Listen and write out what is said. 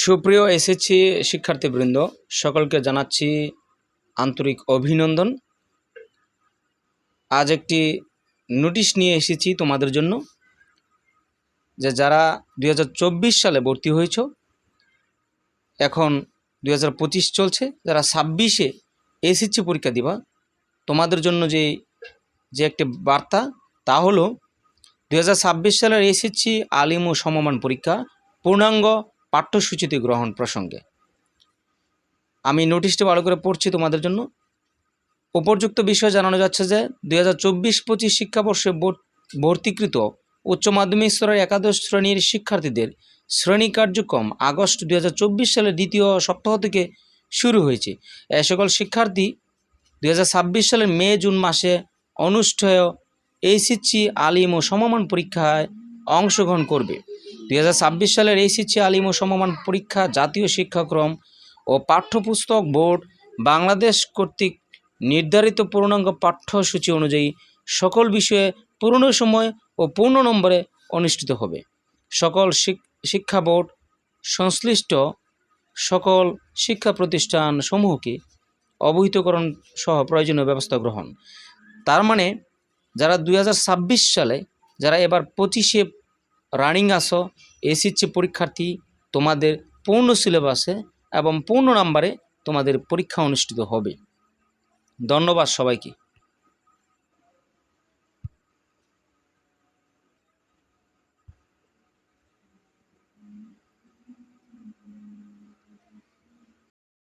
সুপ্রিয় এসএসসি শিক্ষার্থীবৃন্দ, সকলকে জানাচ্ছি আন্তরিক অভিনন্দন। আজ একটি নোটিশ নিয়ে এসেছি তোমাদের জন্য, যে যারা 2024 সালে ভর্তি হয়েছ, এখন 2025 চলছে, যারা 26-এ এসএসসি পরীক্ষা দিবা, তোমাদের জন্য যে একটি বার্তা, তা হলো 2026 সালের এসএসসি আলিম ও সমমান পরীক্ষা পূর্ণাঙ্গ পাঠ্যসূচিতে গ্রহণ প্রসঙ্গে আমি নোটিশটি ভালো করে পড়ছি তোমাদের জন্য। উপযুক্ত বিষয় জানানো যাচ্ছে যে 2024-25 শিক্ষাবর্ষে ভর্তিকৃত উচ্চ মাধ্যমিক স্তরের একাদশ শ্রেণীর শিক্ষার্থীদের শ্রেণী কার্যক্রম আগস্ট 2024 সালের দ্বিতীয় সপ্তাহ থেকে শুরু হয়েছে। এই সকল শিক্ষার্থী 2026 সালের মে জুন মাসে অনুষ্ঠেয় এসএসসি আলিম ও সমমান পরীক্ষায় অংশগ্রহণ করবে। 2026 সালের এসএসসি আলিম ও সমমান পরীক্ষা জাতীয় শিক্ষাক্রম ও পাঠ্যপুস্তক বোর্ড বাংলাদেশ কর্তৃক নির্ধারিত পূর্ণাঙ্গ পাঠ্যসূচি অনুযায়ী সকল বিষয়ে পূর্ণ সময় ও পূর্ণ নম্বরে অনুষ্ঠিত হবে। সকল শিক্ষা বোর্ড সংশ্লিষ্ট সকল শিক্ষা প্রতিষ্ঠান সমূহকে অবহিতকরণ সহ প্রয়োজনীয় ব্যবস্থা গ্রহণ। তার মানে যারা 2026 সালে, যারা এবার 25-এ রানিং আসো এসএসসি পরীক্ষার্থী, তোমাদের পূর্ণ সিলেবাসে এবং পূর্ণ নাম্বারে তোমাদের পরীক্ষা অনুষ্ঠিত হবে। ধন্যবাদ সবাইকে।